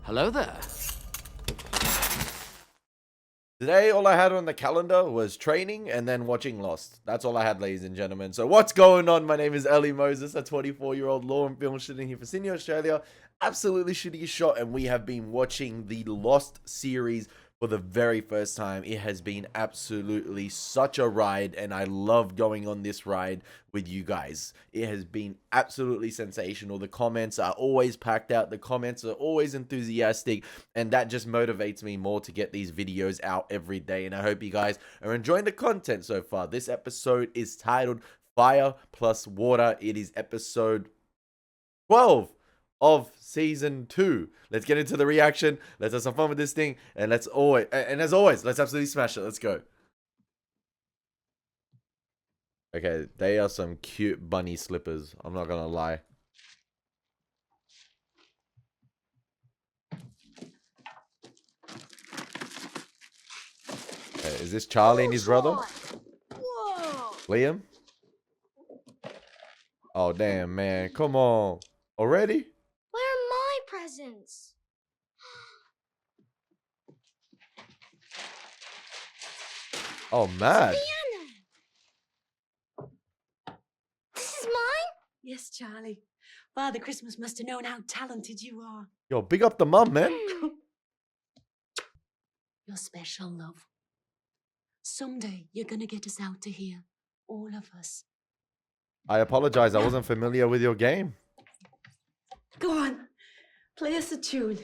Hello there. Today, all I had on the calendar was training and then watching Lost. That's all I had, ladies and gentlemen. So what's going on? My name is Elie Moses, a 24-year-old law and film student here for Sydney, Australia. Absolutely shooting a shot, and we have been watching the Lost series for the very first time. It has been absolutely such a ride, and I love going on this ride with you guys. It has been absolutely sensational. The comments are always packed out. The comments are always enthusiastic, and that just motivates me more to get these videos out every day. And I hope you guys are enjoying the content so far. This episode is titled Fire Plus Water. It is episode 12 of season 2. Let's get into the reaction. Let's have some fun with this thing, and as always, let's absolutely smash it. Let's go. Okay, they are some cute bunny slippers. I'm not gonna lie. Okay, is this Charlie and his brother? Whoa! Liam? Oh damn, man! Come on, already? Where are my presents? Oh, mad. Piano. This is mine? Yes, Charlie. Father Christmas must have known how talented you are. Yo, big up the mum, man. You're special, love. Someday you're gonna get us out to here. All of us. I apologize. I wasn't familiar with your game. Go on. Play us a tune.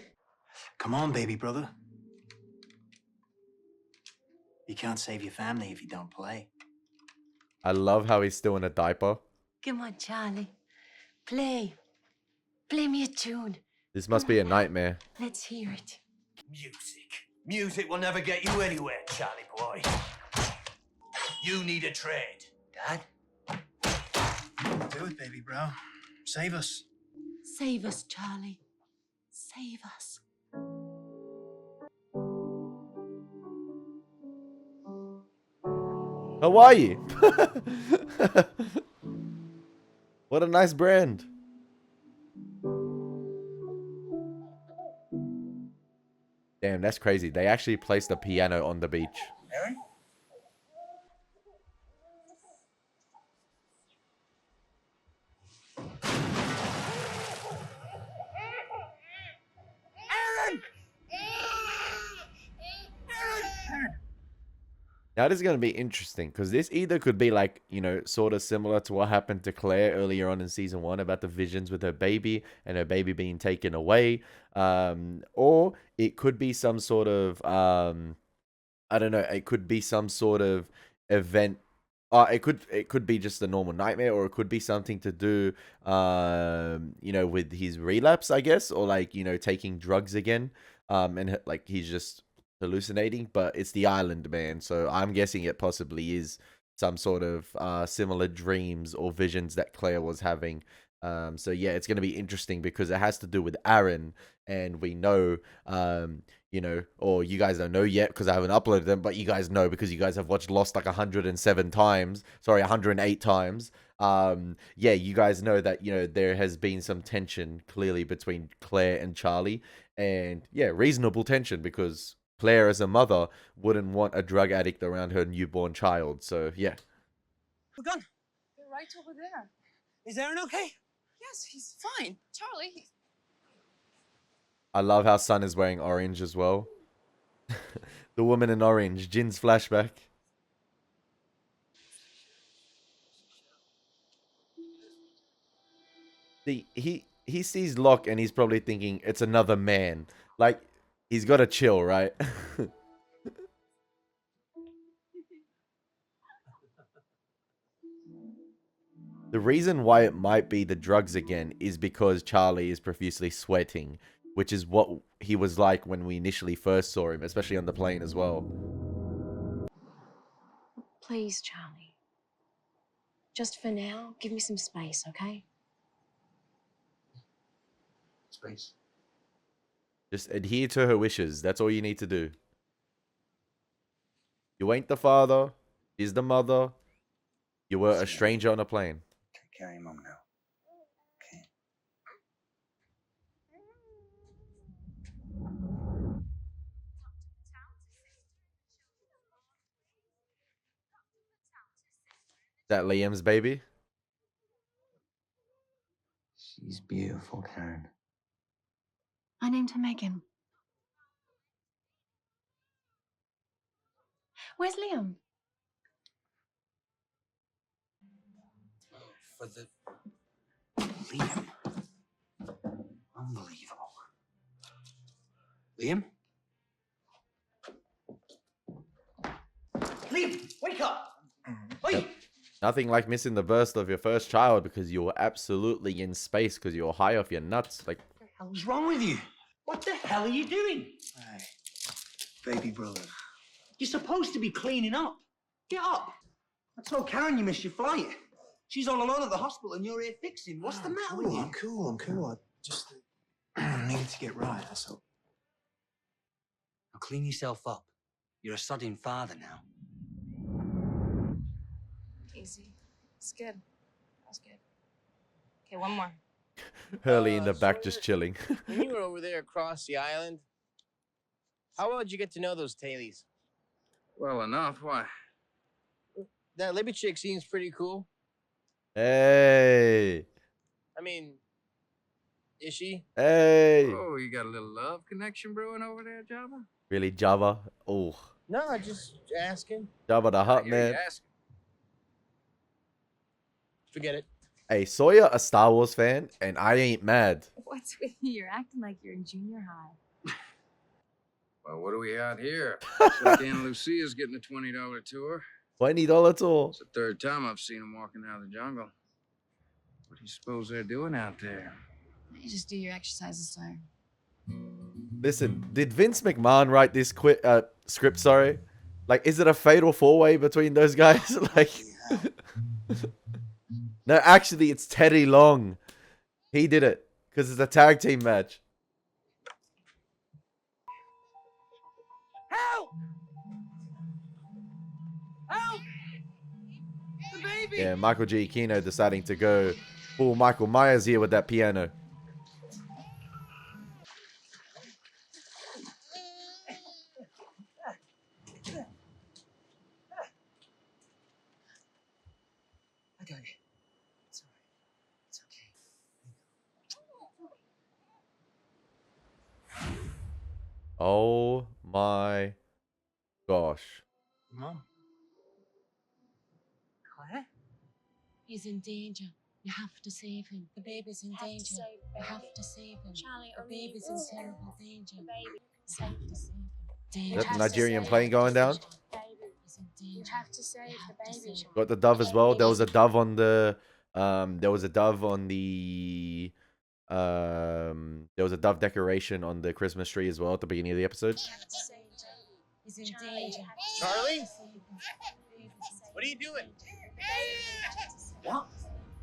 Come on, baby brother. You can't save your family if you don't play. I love how he's still in a diaper. Come on, Charlie. Play. Play me a tune. This must be a nightmare. Let's hear it. Music. Music will never get you anywhere, Charlie boy. You need a trade. Dad? Do it, baby bro. Save us. Save us, Charlie. Save us. Hawaii. What a nice brand. Damn, that's crazy. They actually placed a piano on the beach. Aaron? Now this is going to be interesting because this either could be like, you know, sort of similar to what happened to Claire earlier on in season 1 about the visions with her baby and her baby being taken away. Or it could be some sort of, I don't know, it could be some sort of event. It could be just a normal nightmare, or it could be something to do, you know, with his relapse, I guess, or like, you know, taking drugs again, and like he's just hallucinating. But it's the island, man, so I'm guessing it possibly is some sort of similar dreams or visions that Claire was having. So yeah, it's gonna be interesting because it has to do with Aaron, and we know, you know, or you guys don't know yet because I haven't uploaded them, but you guys know because you guys have watched Lost like 107 times. Sorry, 108 times. Yeah, you guys know that, you know, there has been some tension clearly between Claire and Charlie, and yeah, reasonable tension because Claire as a mother wouldn't want a drug addict around her newborn child. So yeah. We're gone. They're right over there. Is Aaron okay? Yes, he's fine. Charlie. I love how Sun is wearing orange as well. The woman in orange, Jin's flashback. See, he sees Locke and he's probably thinking it's another man. Like, he's got to chill, right? The reason why it might be the drugs again is because Charlie is profusely sweating, which is what he was like when we initially first saw him, especially on the plane as well. Please, Charlie. Just for now, give me some space, okay? Space. Just adhere to her wishes. That's all you need to do. You ain't the father. She's the mother. You were a stranger on a plane. Take care of your mom now. Okay. that Liam's baby? She's beautiful, Karen. I named her Megan. Where's Liam? For the Liam. Unbelievable. Liam? Liam, wake up! Wait! Nothing like missing the birth of your first child because you were absolutely in space because you were high off your nuts. Like, What the hell's wrong with you? What the hell are you doing? Hey, baby brother. You're supposed to be cleaning up. Get up. I told Karen you missed your flight. She's all alone at the hospital and you're here fixing. What's the matter with you? I'm cool. I just needed to get right, that's all. Now clean yourself up. You're a sodding father now. Easy. It's good. That was good. Okay, one more. Hurley in the back just chilling. When you were over there across the island, how well did you get to know those tailies? Well enough. Why? That Libby chick seems pretty cool. Hey. I mean, is she? Hey. Oh, you got a little love connection brewing over there, Jabba? Really, Jabba? Oh. No, just asking. Jabba the Hutt, I hear you man. asking. Forget it. Hey, Sawyer a Star Wars fan, and I ain't mad. What's with you? You're acting like you're in junior high. Well, what do we got here? Looks like Aunt Lucia's getting a $20 tour. $20 tour. It's the third time I've seen him walking out of the jungle. What do you suppose they're doing out there? You just do your exercises, sir. Listen, did Vince McMahon write this script? Sorry, like, is it a fatal four-way between those guys? Like, no, actually, it's Teddy Long. He did it because it's a tag team match. Help! Help! The baby! Yeah, Michael Giacchino deciding to go full Michael Myers here with that piano. I got you. It's all right. It's okay. Oh my gosh. Mom. Claire? He's in danger. You have to save him. The baby's in danger. You have to save him. Charlie, The baby's in terrible danger. The baby. You have to save him. Is that have to Nigerian save plane going down? Baby. He's in You danger. have to save You the have to baby. save him. Got the dove as well. There was a dove on the there was a dove on the there was a dove decoration on the Christmas tree as well at the beginning of the episode. You have to save him. He's in Charlie, danger. Charlie? What are you doing? What?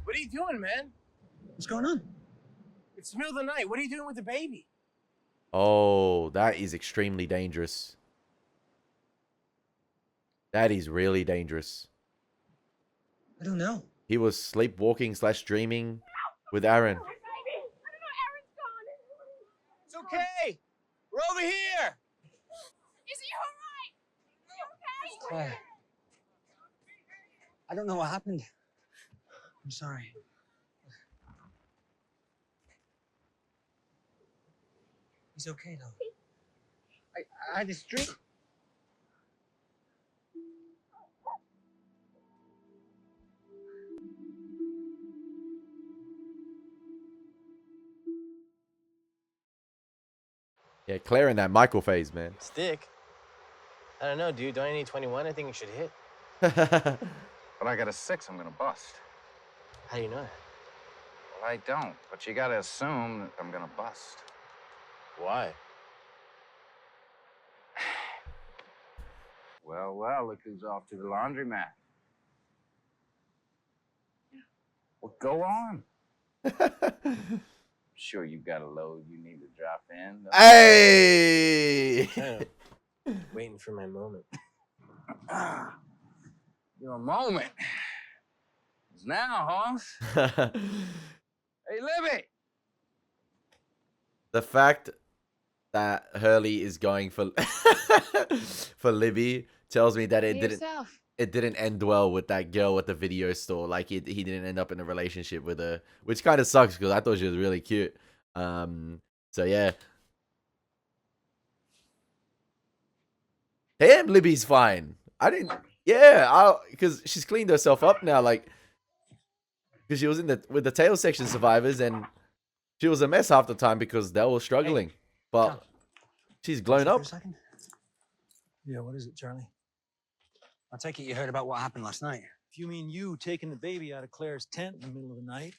What are you doing, man? What's going on? It's the middle of the night. What are you doing with the baby? Oh, that is extremely dangerous. That is really dangerous. I don't know. He was sleepwalking / dreaming with Aaron. It's okay. We're over here. Is he alright? Is he okay? Claire. I don't know what happened. I'm sorry. He's okay though. I had this dream. Yeah, Claire in that Michael phase, man. Stick. I don't know, dude. Don't I need 21? I think you should hit. But I got a 6 I'm gonna bust. How do you know that? Well, I don't, but you gotta assume that I'm gonna bust. Why? Well, look who's off to the laundromat. Well, go on. Sure, you've got a load you need to drop in. don't you? Hey! Kind of waiting for my moment. Your moment is now, Hoss. Hey, Libby! The fact that Hurley is going for for Libby tells me that it Be didn't. yourself. it didn't end well with that girl at the video store. Like he didn't end up in a relationship with her, which kind of sucks because I thought she was really cute. So yeah. Damn, Libby's fine. I didn't. Yeah, because she's cleaned herself up now. Like, because she was in with the tail section survivors, and she was a mess half the time because they were struggling. But she's grown up. Yeah, what is it, Charlie? I take it you heard about what happened last night. If you mean you taking the baby out of Claire's tent in the middle of the night,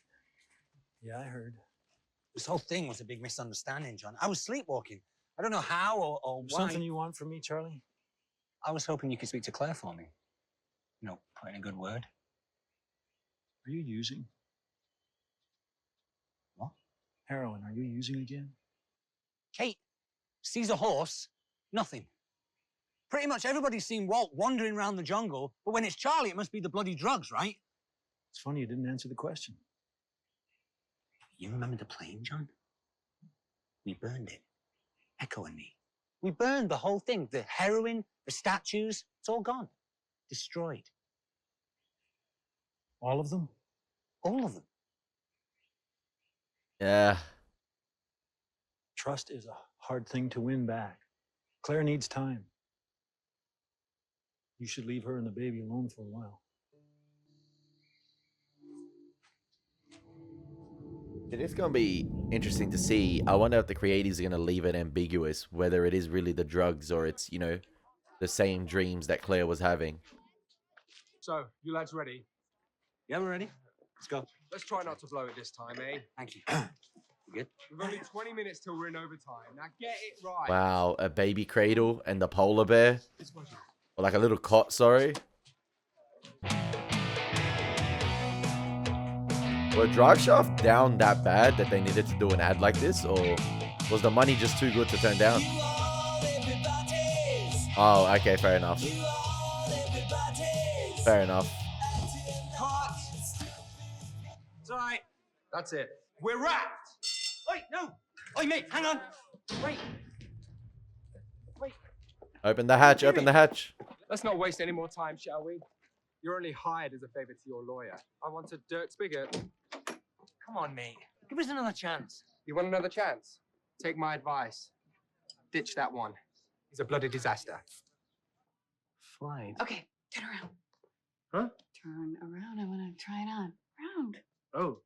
yeah, I heard. This whole thing was a big misunderstanding, John. I was sleepwalking. I don't know how or why. Something you want from me, Charlie? I was hoping you could speak to Claire for me. You know, put in a good word. Are you using? What? Heroin. Are you using again? Kate sees a horse, nothing. Pretty much everybody's seen Walt wandering around the jungle, but when it's Charlie, it must be the bloody drugs, right? It's funny you didn't answer the question. You remember the plane, John? We burned it. Echo and me. We burned the whole thing. The heroin, the statues, it's all gone. Destroyed. All of them? All of them. Yeah. Trust is a hard thing to win back. Claire needs time. You should leave her and the baby alone for a while. It is going to be interesting to see. I wonder if the creators are going to leave it ambiguous, whether it is really the drugs or it's, you know, the same dreams that Claire was having. So, you lads ready? Yeah, we're ready. Let's go. Let's try not to blow it this time, eh? Thank you. You good? We've only 20 minutes till we're in overtime. Now get it right. Wow, a baby cradle and the polar bear. Or like a little cot, sorry. Were Drive Shaft down that bad that they needed to do an ad like this? Or was the money just too good to turn down? Oh, okay, fair enough. Fair enough. Cut! It's alright. That's it. We're wrapped! Wait, no! Oi, mate, hang on! Wait. Wait. Open the hatch, open the hatch. Let's not waste any more time, shall we? You're only hired as a favor to your lawyer. I want a dirt spigot. Come on, mate. Give us another chance. You want another chance? Take my advice. Ditch that one. He's a bloody disaster. Fine. Okay, turn around. Huh? Turn around. I want to try it on. Round. Oh,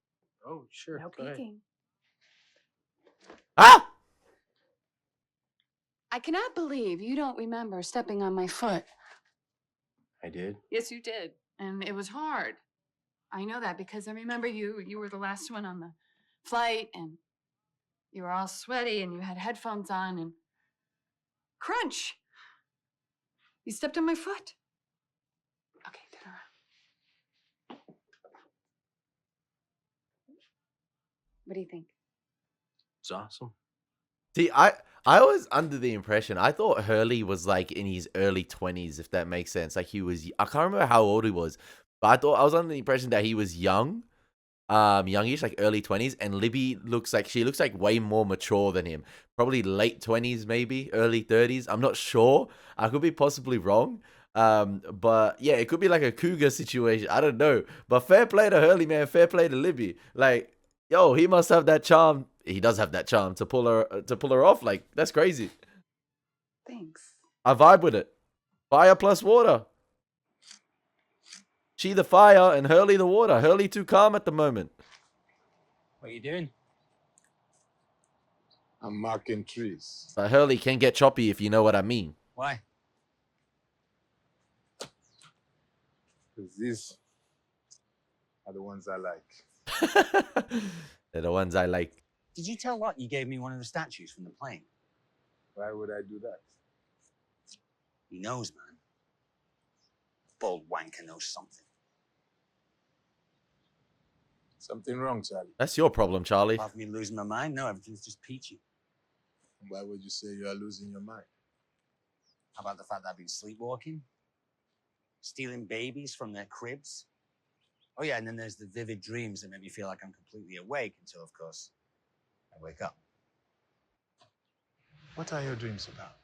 sure. No Go ahead. peeking. Ah! I cannot believe you don't remember stepping on my foot. I did. Yes, you did. And it was hard. I know that because I remember you were the last one on the flight and you were all sweaty and you had headphones on and crunch. You stepped on my foot. Okay, turn around. What do you think? It's awesome. See, I was under the impression, I thought Hurley was like in his early 20s, if that makes sense. Like he was, I can't remember how old he was, but I was under the impression that he was young, youngish, like early 20s. And Libby she looks like way more mature than him. Probably late 20s, maybe early 30s. I'm not sure. I could be possibly wrong. But yeah, it could be like a cougar situation. I don't know. But fair play to Hurley, man. Fair play to Libby. Like, yo, he must have that charm. He does have that charm to pull her off. Like, that's crazy. Thanks. I vibe with it. Fire plus water. She the fire and Hurley the water. Hurley too calm at the moment. What are you doing? I'm marking trees. But Hurley can get choppy if you know what I mean. Why? Because these are the ones I like. They're the ones I like. Did you tell Lot you gave me one of the statues from the plane? Why would I do that? He knows, man. Bald wanker knows something. Something wrong, Charlie. That's your problem, Charlie. Apart from me losing my mind, no, everything's just peachy. Why would you say you are losing your mind? How about the fact that I've been sleepwalking? Stealing babies from their cribs? Oh yeah, and then there's the vivid dreams that make me feel like I'm completely awake until, of course, I wake up. What are your dreams about?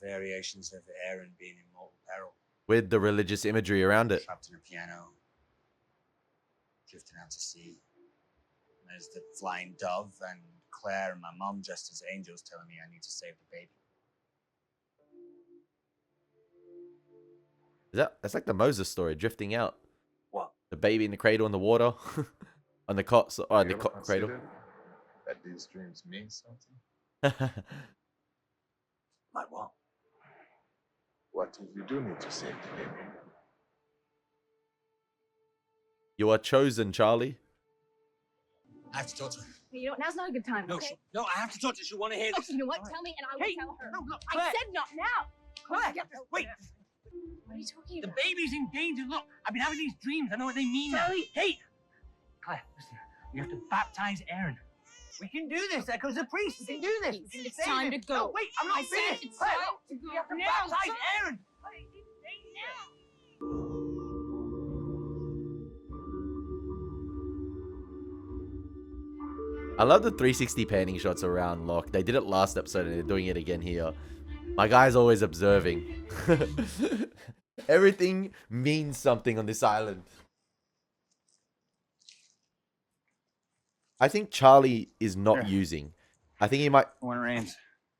Variations of Aaron being in mortal peril. with the religious imagery around it. Trapped in a piano, drifting out to sea. And there's the flying dove and Claire and my mom dressed as angels telling me I need to save the baby. That's like the Moses story, drifting out. What? The baby in the cradle in the water, on the cot, on the You ever cradle. considered that these dreams mean something? Like what? What if you do need to save the baby? You are chosen, Charlie. I have to talk to her. You know what? Now's not a good time, No, okay? no, I have to talk to her. She want to hear Oh, this. you know what? Tell me and I will Hey, tell her. no, look, I Claire. said not now. Claire, wait. What are you talking The about? baby's in danger. Look, I've been having these dreams. I know what they mean now. Charlie. Hey, Claire, listen. We have to baptize Aaron. We can do this. There goes the priest. We can do this. We can It's save time him. to go. No, wait, I'm not I said finished. it's Claire, time look, to go we have to now, baptize son. Aaron. I love the 360 panning shots around Locke. They did it last episode and they're doing it again here. My guy's always observing. Everything means something on this island. I think Charlie is not using. I think he might, When it rains.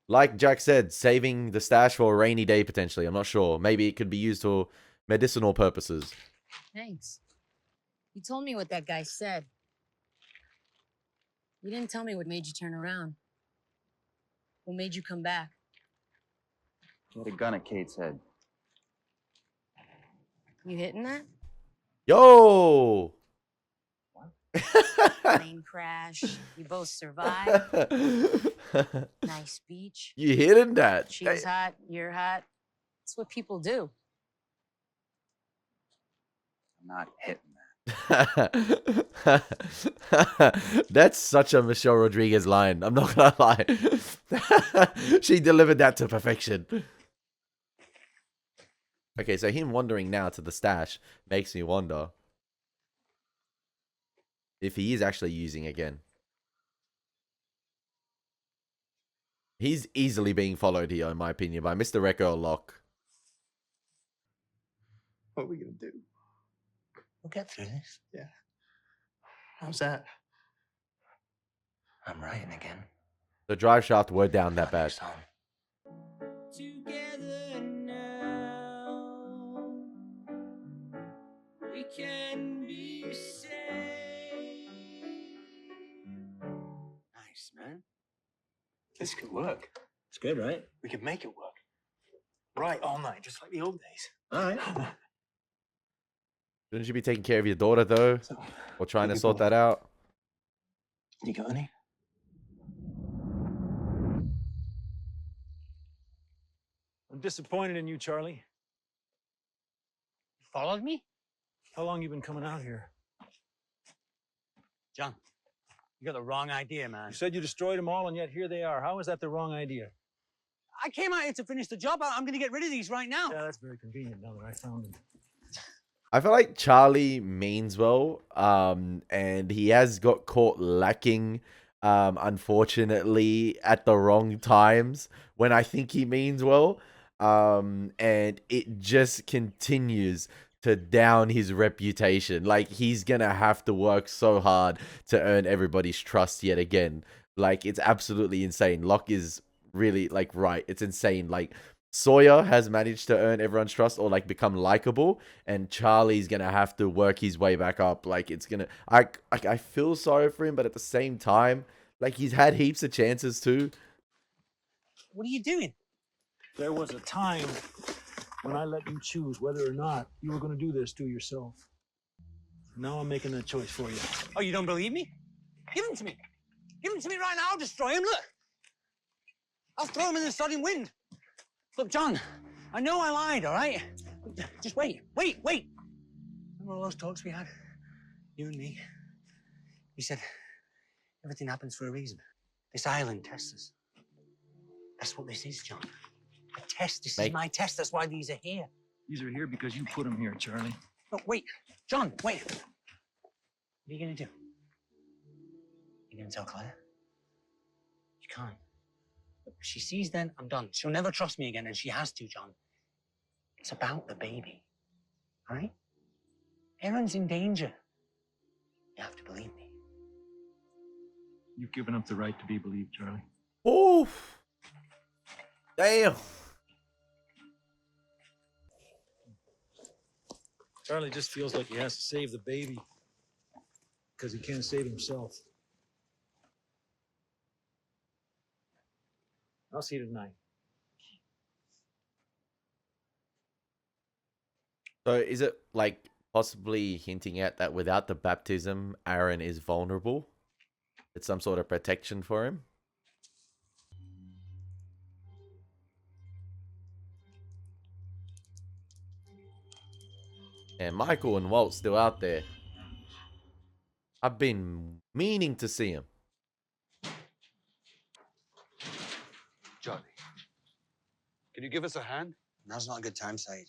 like Jack said, saving the stash for a rainy day potentially. I'm not sure. Maybe it could be used for medicinal purposes. Thanks. You told me what that guy said. You didn't tell me what made you turn around. What made you come back? He had a gun at Kate's head. You hitting that? Yo! Plane crash. You both survived. Nice beach. You hitting that? She's hot. You're hot. That's what people do. I'm not hitting that. That's such a Michelle Rodriguez line. I'm not gonna lie. She delivered that to perfection. Okay, so him wandering now to the stash makes me wonder if he is actually using again. He's easily being followed here, in my opinion, by Mr. Recco or Locke. What are we going to do? We'll get through this. Yeah. How's that? I'm writing again. The drive shaft were down that bad. Together now, we can be saved. Nice, man. This could work. It's good, right? We could make it work. Right all night, just like the old days. All right. Shouldn't you be taking care of your daughter, though? Or trying to sort that out? You got any? I'm disappointed in you, Charlie. Followed me? How long you been coming out here? John, you got the wrong idea, man. You said you destroyed them all, and yet here they are. How is that the wrong idea? I came out here to finish the job. I'm going to get rid of these right now. Yeah, that's very convenient now that I found them. I feel like Charlie means well, and he has got caught lacking, unfortunately, at the wrong times when I think he means well, and it just continues to down his reputation. Like, he's gonna have to work so hard to earn everybody's trust yet again. Like, it's absolutely insane. Locke is really, like, right. It's insane. Like, Sawyer has managed to earn everyone's trust or like become likable, and Charlie's gonna have to work his way back up. Like, it's gonna, I feel sorry for him, but at the same time, like, he's had heaps of chances too. What are you doing? There was a time when I let you choose whether or not you were going to do this to yourself. Now I'm making that choice for you. Oh, you don't believe me? Give them to me. Give them to me right now. I'll destroy them. Look. I'll throw them in the sodding wind. Look, John, I know I lied, all right? Just wait. Remember all those talks we had? You and me? You said everything happens for a reason. This island tests us. That's what this is, John. A test. This is my test. That's why these are here. These are here because you put them here, Charlie. Look, wait. John, wait. What are you going to do? You going to tell Claire? You can't. If she sees then, I'm done. She'll never trust me again, and she has to, John. It's about the baby, all right? Erin's in danger. You have to believe me. You've given up the right to be believed, Charlie. Oof. Damn. Charlie just feels like he has to save the baby because he can't save himself. I'll see you tonight. So is it like possibly hinting at that without the baptism, Aaron is vulnerable? It's some sort of protection for him? And Michael and Walt still out there. I've been meaning to see him. Johnny, can you give us a hand? Now's not a good time, Said.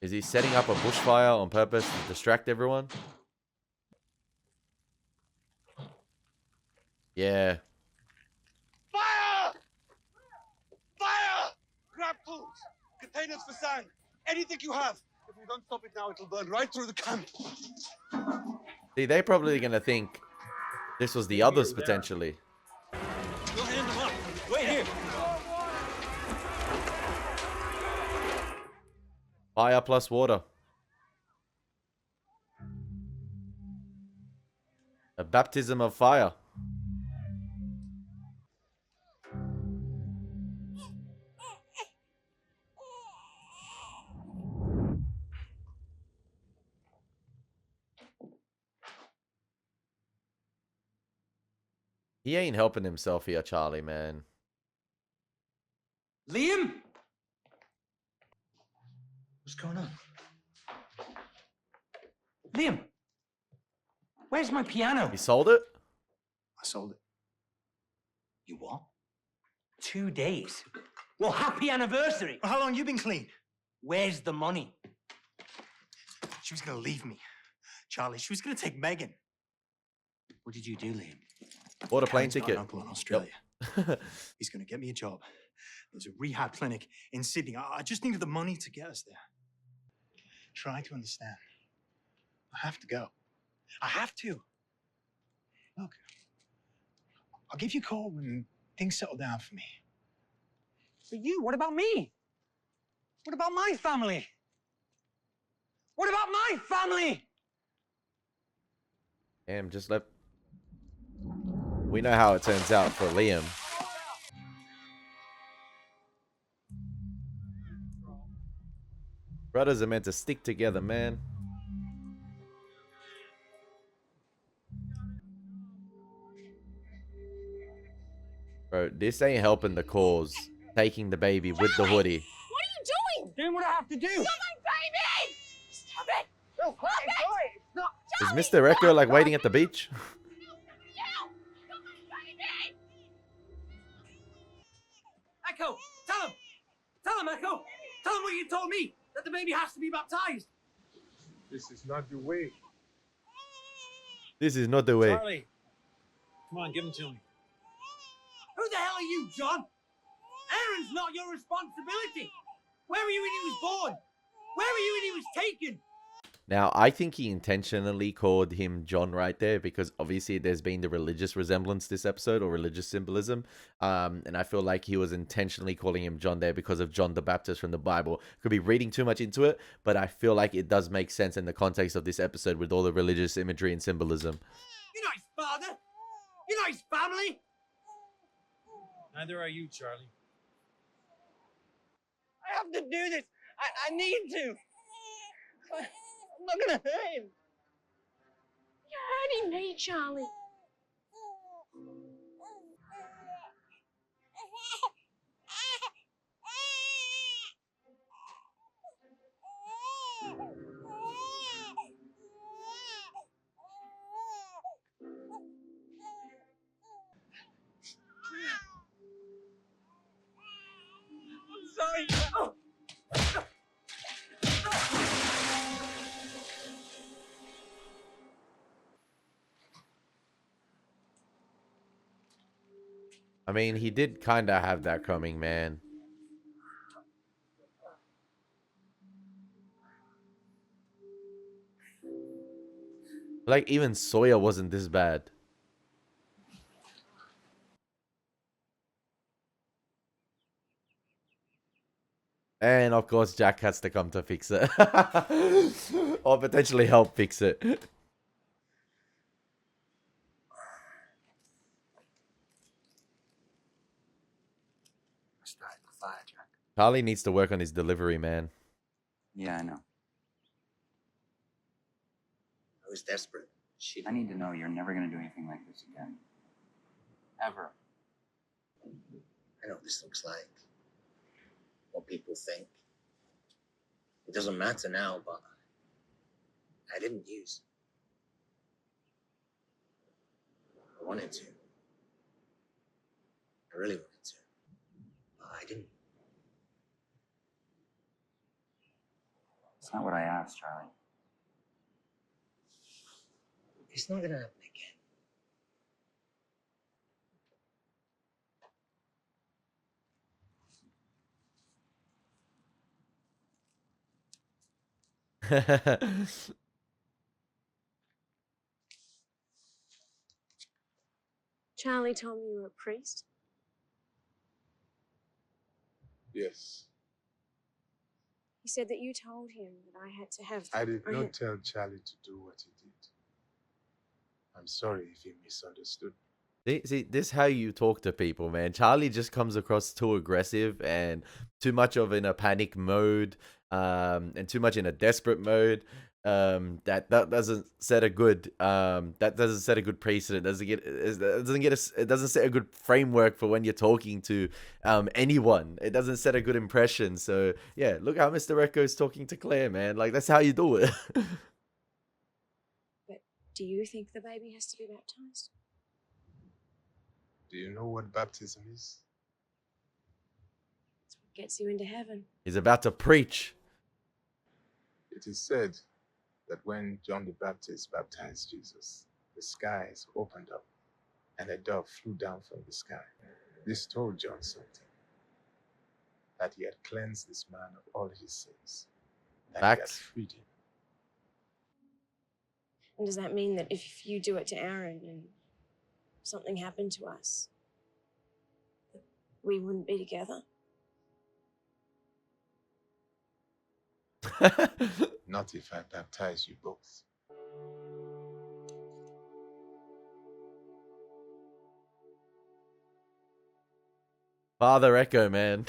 Is he setting up a bushfire on purpose to distract everyone? Yeah. Fire! Fire! Grab tools, containers for sand, anything you have. If we don't stop it now, it'll burn right through the camp. See, they're probably going to think this was the others potentially. Go hand them up. Wait here. Fire plus water. A baptism of fire. He ain't helping himself here, Charlie, man. Liam? What's going on? Liam, where's my piano? He sold it? I sold it. You what? 2 days. Well, happy anniversary. Well, how long you been clean? Where's the money? She was gonna leave me. Charlie, she was gonna take Megan. What did you do, Liam? Bought a plane Karen's got ticket. an uncle in Australia. He's gonna get me a job. There's a rehab clinic in Sydney. I just needed the money to get us there. Try to understand. I have to go. I have to. Look, I'll give you a call when things settle down for me. But you, what about me? What about my family? What about my family? Damn, just let... We know how it turns out for Liam. Brothers are meant to stick together, man. Bro, this ain't helping the cause. Taking the baby with the hoodie. What are you doing? Doing what I have to do. You're my baby! Stop it! No, Stop it! It's not. Is Mr. Echo like waiting at the beach? Echo, tell him. Tell him, Echo. Tell him what you told me, that the baby has to be baptized. This is not the way. This is not the way. Charlie, come on, give him to me. Who the hell are you, John? Aaron's not your responsibility. Where were you when he was born? Where were you when he was taken? Now, I think he intentionally called him John right there because obviously there's been the religious resemblance this episode or religious symbolism. And I feel like he was intentionally calling him John there because of John the Baptist from the Bible. Could be reading too much into it, but I feel like it does make sense in the context of this episode with all the religious imagery and symbolism. You're not his father. You're not his family. Neither are you, Charlie. I have to do this. I need to. I'm not gonna hurt him. You're hurting me, Charlie. I'm sorry. Oh. I mean, he did kind of have that coming, man. Like even Sawyer wasn't this bad. And of course, Jack has to come to fix it. Or potentially help fix it. Starting the fire, Jack. Charlie needs to work on his delivery, man. Yeah, I know. I was desperate. I need to know you're never gonna do anything like this again. Ever. I know what this looks like. What people think. It doesn't matter now, but I didn't use. I wanted to. I really wanted to. But I didn't. It's not what I asked, Charlie. It's not gonna happen again. Charlie told me you were a priest. Yes. He said that you told him that I had to have. I did not had- tell Charlie to do what he did. I'm sorry if he misunderstood. See, this is how you talk to people, man. Charlie just comes across too aggressive and too much of in a panic mode, and too much in a desperate mode. That doesn't set a good that doesn't set a good precedent. It doesn't set a good framework for when you're talking to anyone. It doesn't set a good impression. So yeah, look how Mr. Echo is talking to Claire, man. Like that's how you do it. But do you think the baby has to be baptized? Do you know what baptism is? It's what gets you into heaven. He's about to preach. It is said that when John the Baptist baptized Jesus, the skies opened up and a dove flew down from the sky. This told John something, that he had cleansed this man of all his sins, that he had Facts. freed him. And does that mean that if you do it to Aaron and something happened to us, that we wouldn't be together? Not if I baptize you both. Father Echo, man.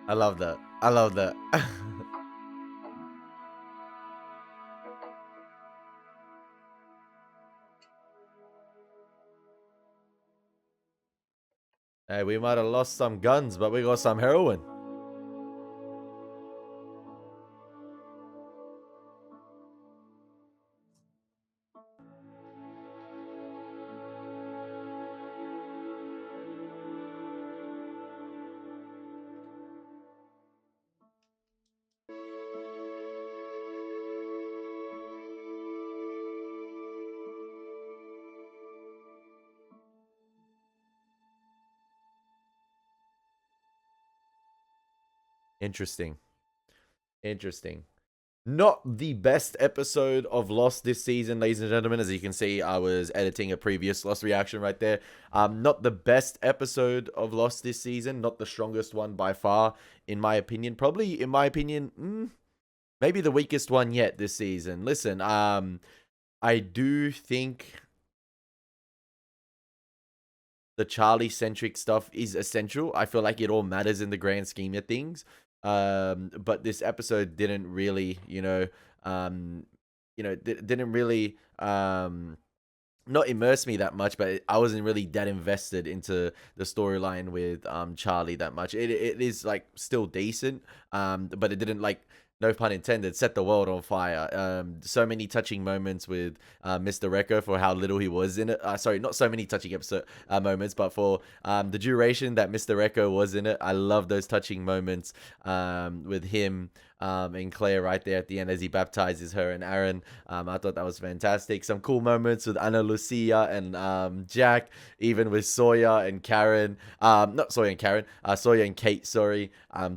I love that. I love that. Hey, we might have lost some guns, but we got some heroin. Interesting. Interesting. Not the best episode of Lost this season, ladies and gentlemen. As you can see, I was editing a previous Lost reaction right there. Not the best episode of Lost this season. Not the strongest one by far, in my opinion. Probably, in my opinion, maybe the weakest one yet this season. Listen, I do think the Charlie-centric stuff is essential. I feel like it all matters in the grand scheme of things. But this episode didn't really, didn't really, not immerse me that much, but I wasn't really that invested into the storyline with Charlie that much. It is like still decent, but it didn't like no pun intended, set the world on fire. So many touching moments with Mr. Recco for how little he was in it. Sorry, not so many touching moments, but for the duration that Mr. Recco was in it. I love those touching moments with him and Claire right there at the end as he baptizes her and Aaron. I thought that was fantastic. Some cool moments with Ana Lucia and Jack, even with Sawyer and Karen. Not Sawyer and Karen, Sawyer and Kate, sorry.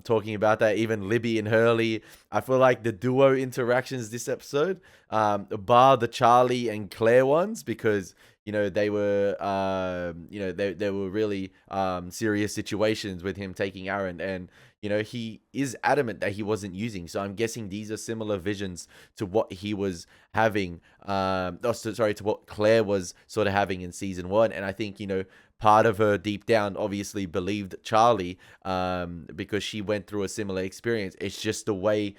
Talking about that, even Libby and Hurley. I feel like the duo interactions this episode, bar the Charlie and Claire ones, because they were they were really serious situations with him taking Aaron, and he is adamant that he wasn't using. So I'm guessing these are similar visions to what he was having, to what Claire was sort of having in season 1. And I think, part of her deep down obviously believed Charlie because she went through a similar experience. It's just the way,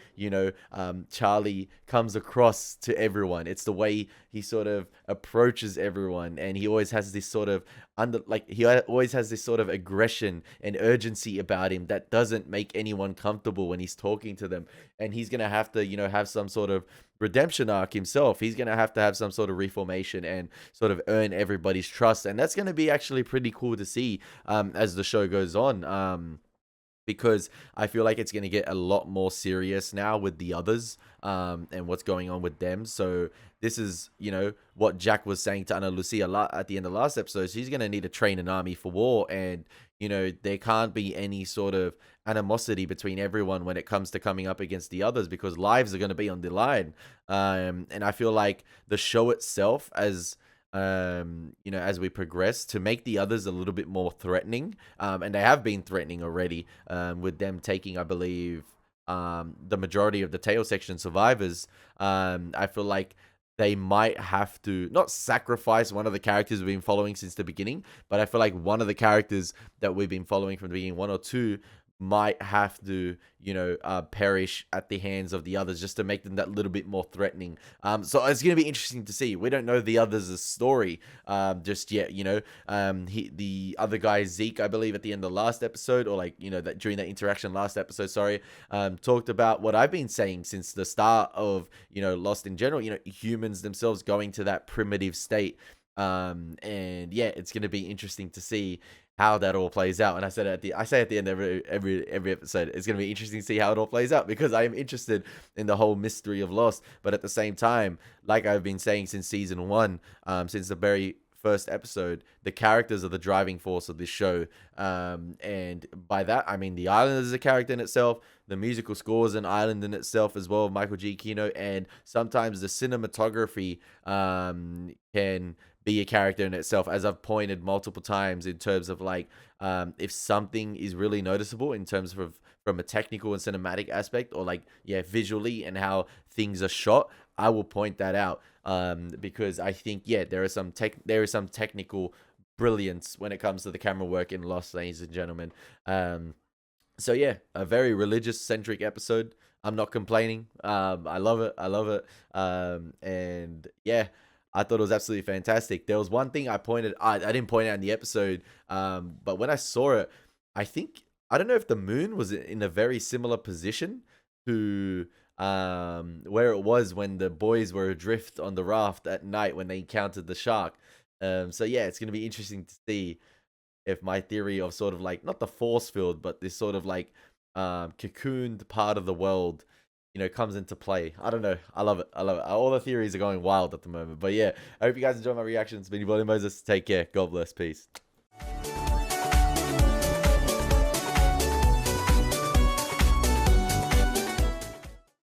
Charlie comes across to everyone. It's the way he sort of approaches everyone. And he always has this sort of always has this sort of aggression and urgency about him that doesn't make anyone comfortable when he's talking to them. And he's going to have to, have some sort of redemption arc himself. He's going to have some sort of reformation and sort of earn everybody's trust. And that's going to be actually pretty cool to see as the show goes on. Because I feel like it's going to get a lot more serious now with the others and what's going on with them. So this is, what Jack was saying to Ana Lucia at the end of last episode. She's going to need to train an army for war. And, there can't be any sort of animosity between everyone when it comes to coming up against the others, because lives are going to be on the line. And I feel like the show itself, as we progress, to make the others a little bit more threatening, and they have been threatening already, with them taking, I believe, the majority of the tail section survivors. I feel like they might have to not sacrifice one of the characters we've been following since the beginning, but I feel like one of the characters that we've been following from the beginning, 1 or 2, might have to, perish at the hands of the others just to make them that little bit more threatening. So it's going to be interesting to see. We don't know the others' story just yet, the other guy, Zeke, I believe at the end of the last episode, or that during that interaction last episode, talked about what I've been saying since the start of, Lost in general, humans themselves going to that primitive state. And yeah, it's going to be interesting to see how that all plays out. And I say at the end of every episode, it's going to be interesting to see how it all plays out, because I am interested in the whole mystery of Lost. But at the same time, like I've been saying since season 1, since the very first episode, the characters are the driving force of this show. And by that, I mean the island is a character in itself. The musical score is an island in itself as well, Michael Giacchino. And sometimes the cinematography can be a character in itself, as I've pointed multiple times, in terms of if something is really noticeable in terms of from a technical and cinematic aspect, or visually and how things are shot, I will point that out, because I think there is some technical brilliance when it comes to the camera work in Lost, ladies and gentlemen. So yeah, a very religious centric episode. I'm not complaining. I love it. And yeah, I thought it was absolutely fantastic. There was one thing I didn't point out in the episode, but when I saw it, I don't know if the moon was in a very similar position to where it was when the boys were adrift on the raft at night when they encountered the shark. So yeah, it's going to be interesting to see if my theory of sort of not the force field, but this sort of cocooned part of the world, comes into play. I don't know. I love it. All the theories are going wild at the moment. But yeah, I hope you guys enjoy my reactions. It's been your boy Elie Moses. Take care. God bless. Peace.